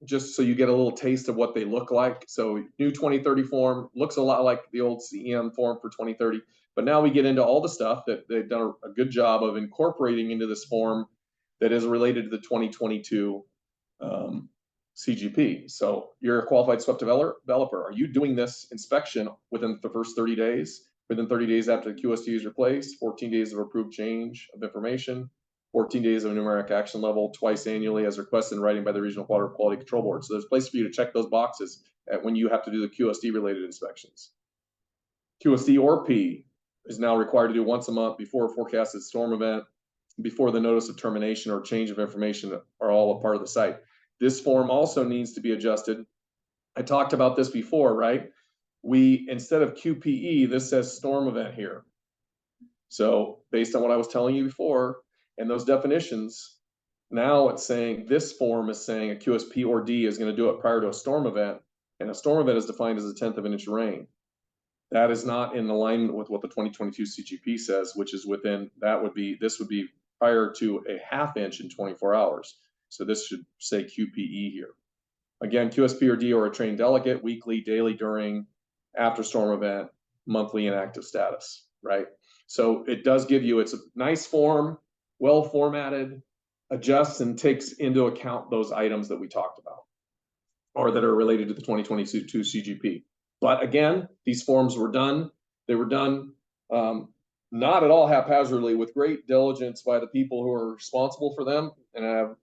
just so you get a little taste of what they look like. So new 2030 form looks a lot like the old CEM form for 2030, but now we get into all the stuff that they've done a good job of incorporating into this form that is related to the 2022 CGP. So you're a qualified SWEP developer. Are you doing this inspection within the first 30 days? Within 30 days after the QST is replaced, 14 days of approved change of information, 14 days of numeric action level, twice annually as requested in writing by the Regional Water Quality Control Board. So there's a place for you to check those boxes when you have to do the QST related inspections. QST or P is now required to do once a month before a forecasted storm event, before the notice of termination or change of information are all a part of the site. This form also needs to be adjusted. I talked about this before, right? We, instead of QPE, this says storm event here. So based on what I was telling you before and those definitions, now it's saying this form is saying a QSP or D is going to do it prior to a storm event, and a storm event is defined as a 1/10 of an inch of rain. That is not in alignment with what the 2022 CGP says, which is within, this would be prior to a 1/2 inch in 24 hours. So this should say QPE here. Again, QSP or D or a trained delegate, weekly, daily, during, after storm event, monthly inactive status, right? So it does give you, it's a nice form, well formatted, adjusts and takes into account those items that we talked about or that are related to the 2022 CGP. But again, these forms were done. They were done not at all haphazardly, with great diligence by the people who are responsible for them. And I have,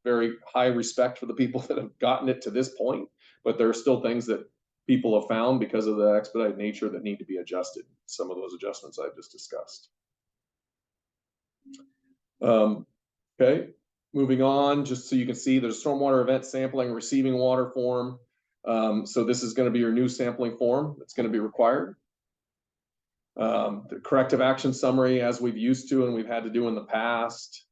very high respect for the people that have gotten it to this point. But there are still things that people have found because of the expedited nature that need to be adjusted. Some of those adjustments I've just discussed. Okay, moving on, just so you can see, there's a stormwater event sampling and receiving water form. So this is going to be your new sampling form that's going to be required. The corrective action summary, as we've used to and we've had to do in the past.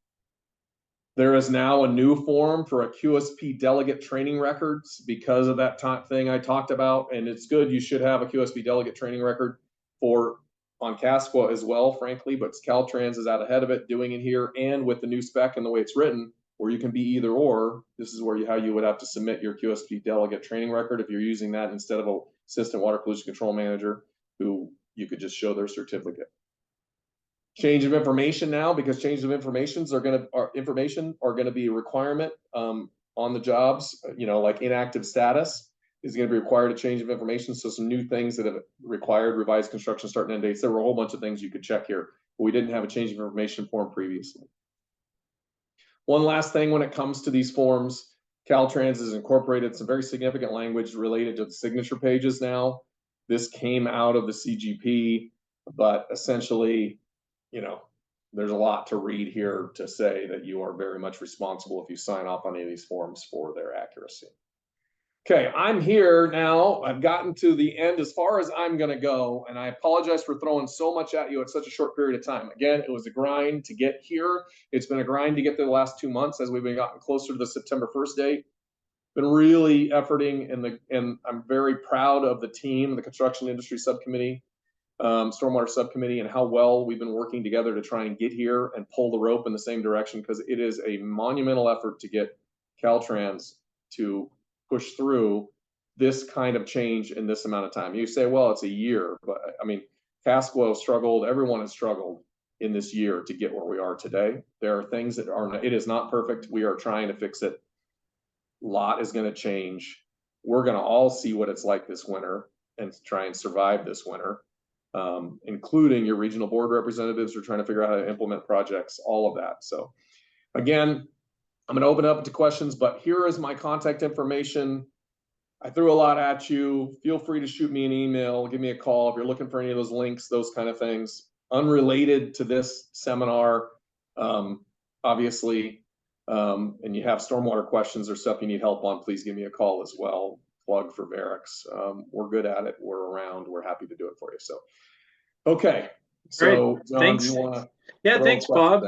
There is now a new form for a QSP delegate training records because of that thing I talked about. And it's good, you should have a QSP delegate training record on CASQA as well, frankly, but Caltrans is out ahead of it doing it here. And with the new spec and the way it's written, where you can be either or, this is where how you would have to submit your QSP delegate training record if you're using that instead of a assistant water pollution control manager who you could just show their certificate. Change of information now, because change of information are going to be a requirement on the jobs, like inactive status is going to be required a change of information. So some new things that have required revised construction start and end dates. There were a whole bunch of things you could check here, but we didn't have a change of information form previously. One last thing when it comes to these forms, Caltrans has incorporated some very significant language related to the signature pages now. This came out of the CGP, but essentially, there's a lot to read here to say that you are very much responsible if you sign off on any of these forms for their accuracy. Okay, I'm here now. I've gotten to the end as far as I'm going to go, and I apologize for throwing so much at you at such a short period of time. Again, it was a grind to get here. It's been a grind to get there the last 2 months as we've been gotten closer to the September 1st date. Been really efforting, and I'm very proud of the team, the construction industry subcommittee, stormwater subcommittee, and how well we've been working together to try and get here and pull the rope in the same direction, because it is a monumental effort to get Caltrans to push through this kind of change in this amount of time. You say, well, it's a year, but I mean, CASQA struggled, everyone has struggled in this year to get where we are today. There are things that it is not perfect. We are trying to fix it. A lot is going to change. We're going to all see what it's like this winter and try and survive this winter. Including your regional board representatives who are trying to figure out how to implement projects, all of that. So again, I'm going to open up to questions, but here is my contact information. I threw a lot at you. Feel free to shoot me an email, give me a call if you're looking for any of those links, those kind of things. Unrelated to this seminar, obviously, and you have stormwater questions or stuff you need help on, please give me a call as well. Plug for Verux. We're good at it. We're around. We're happy to do it for you. So, okay. So, John, thanks. do you want to? Yeah, thanks, Bob.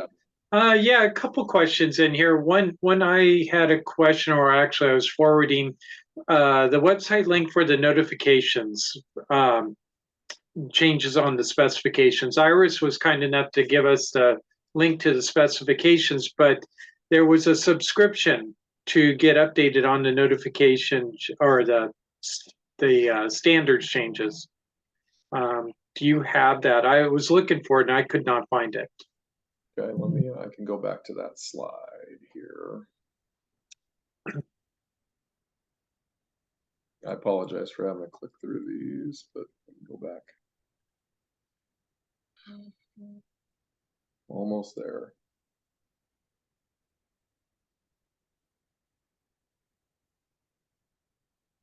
Yeah, a couple questions in here. One I had a question, or actually I was forwarding the website link for the notifications, changes on the specifications. Iris was kind enough to give us the link to the specifications, but there was a subscription to get updated on the notification or the standards changes. Do you have that? I was looking for it and I could not find it. Okay, I can go back to that slide here. I apologize for having to click through these, but go back. Almost there.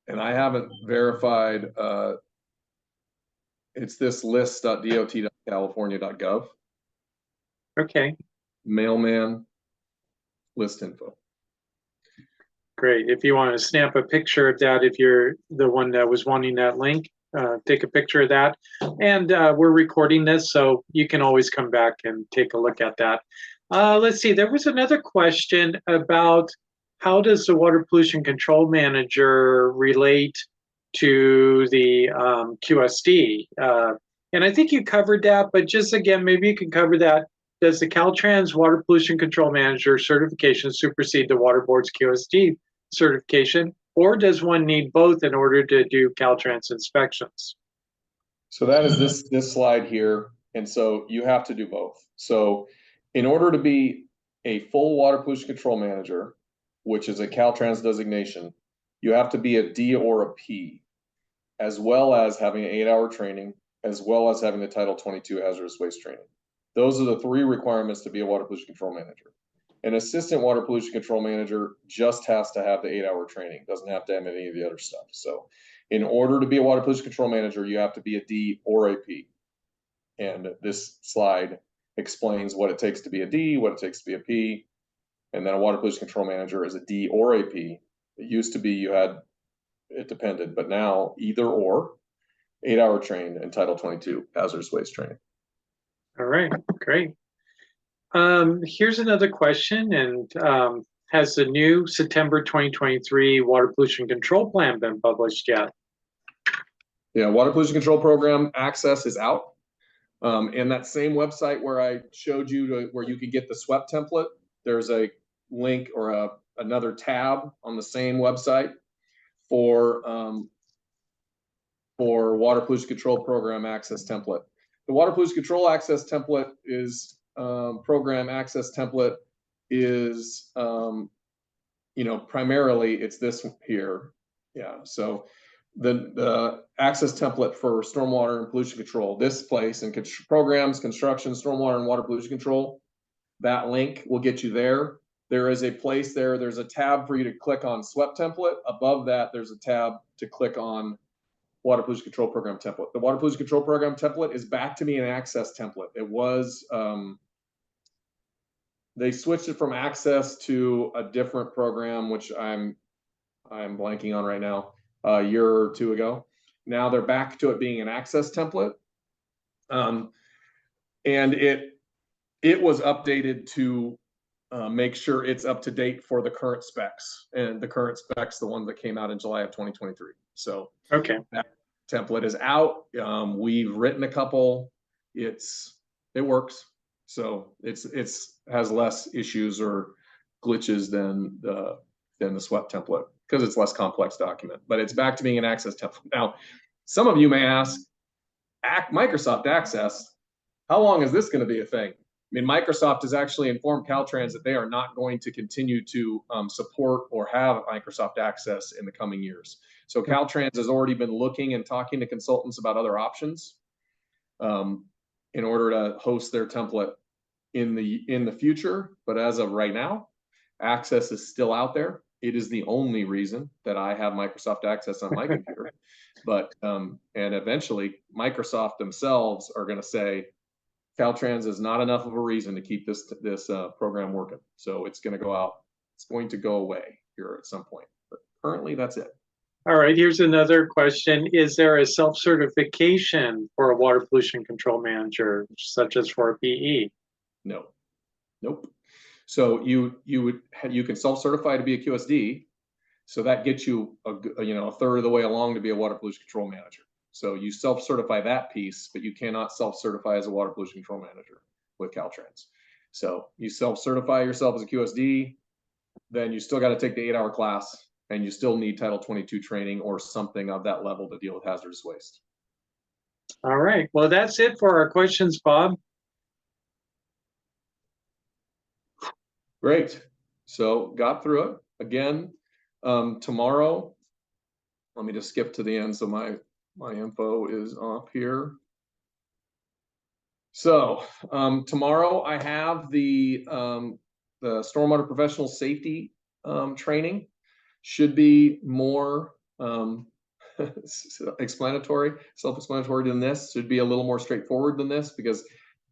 And I haven't verified, it's this list.dot.california.gov. Okay. Mailman list info. Great. If you want to snap a picture of that, if you're the one that was wanting that link, take a picture of that. And we're recording this, so you can always come back and take a look at that. Let's see, there was another question about how does the Water Pollution Control Manager relate to the QSD? And I think you covered that, but just again, maybe you can cover that. Does the Caltrans Water Pollution Control Manager certification supersede the Water Board's QSD certification, or does one need both in order to do Caltrans inspections? So that is this slide here, and so you have to do both. So in order to be a full water pollution control manager, which is a Caltrans designation, you have to be a D or a P, as well as having an 8-hour training, as well as having the Title 22 hazardous waste training. Those are the 3 requirements to be a water pollution control manager. An assistant water pollution control manager just has to have the 8-hour training, doesn't have to have any of the other stuff. So in order to be a water pollution control manager, you have to be a D or a P. And this slide explains what it takes to be a D, what it takes to be a P. And then a water pollution control manager is a D or a P. It used to be it depended, but now either or, 8-hour trained and Title 22 hazardous waste training. All right, great. Here's another question, and has the new September 2023 Water Pollution Control Plan been published yet? Yeah, Water Pollution Control Program access is out. And that same website where I showed you where you could get the SWEP template, there's a link or another tab on the same website for Water Pollution Control Program access template. The Water Pollution Control access template is program access template is primarily it's this here. Yeah, so the access template for stormwater and pollution control, this place and programs, construction, stormwater and water pollution control, that link will get you there. There is a place there, there's a tab for you to click on SWEP template. Above that, there's a tab to click on Water Pollution Control Program template. The Water Pollution Control Program template is back to me an access template. It was, they switched it from access to a different program, which I'm blanking on right now, a year or 2 ago. Now they're back to it being an access template. And it was updated to make sure it's up to date for the current specs, and the current specs, the one that came out in July of 2023. So okay, that template is out. We've written a couple. It works. So it's has less issues or glitches than the SWEP template because it's less complex document. But it's back to being an access template. Now, some of you may ask, Microsoft Access, how long is this going to be a thing? I mean, Microsoft has actually informed Caltrans that they are not going to continue to support or have Microsoft Access in the coming years. So Caltrans has already been looking and talking to consultants about other options in order to host their template in the future. But as of right now, Access is still out there. It is the only reason that I have Microsoft Access on my computer. But and eventually, Microsoft themselves are going to say, Caltrans is not enough of a reason to keep this program working. So it's going to go out. It's going to go away here at some point. But currently, that's it. All right, here's another question. Is there a self-certification for a water pollution control manager, such as for a PE? No. Nope. So you can self-certify to be a QSD. So that gets you a third of the way along to be a water pollution control manager. So you self-certify that piece, but you cannot self-certify as a water pollution control manager with Caltrans. So you self-certify yourself as a QSD, then you still got to take the 8-hour class, and you still need Title 22 training or something of that level to deal with hazardous waste. All right. Well, that's it for our questions, Bob. Great. So got through it. Again, tomorrow, let me just skip to the end so my info is up here. So tomorrow I have the stormwater professional safety training. Should be more self-explanatory than this. Should be a little more straightforward than this, because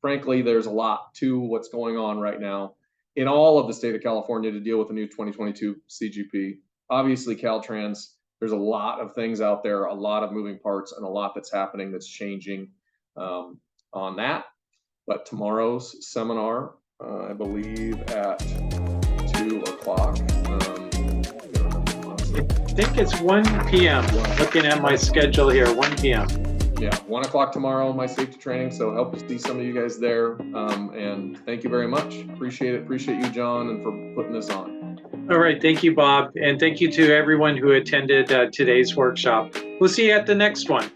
frankly, there's a lot to what's going on right now in all of the state of California to deal with the new 2022 CGP. Obviously, Caltrans, there's a lot of things out there, a lot of moving parts, and a lot that's happening that's changing on that. But tomorrow's seminar, I believe at 2 o'clock. I think it's 1 p.m. Looking at my schedule here, 1 p.m. Yeah, 1 o'clock tomorrow, my safety training. So help to see some of you guys there. And thank you very much. Appreciate it. Appreciate you, John, and for putting this on. All right. Thank you, Bob. And thank you to everyone who attended today's workshop. We'll see you at the next one.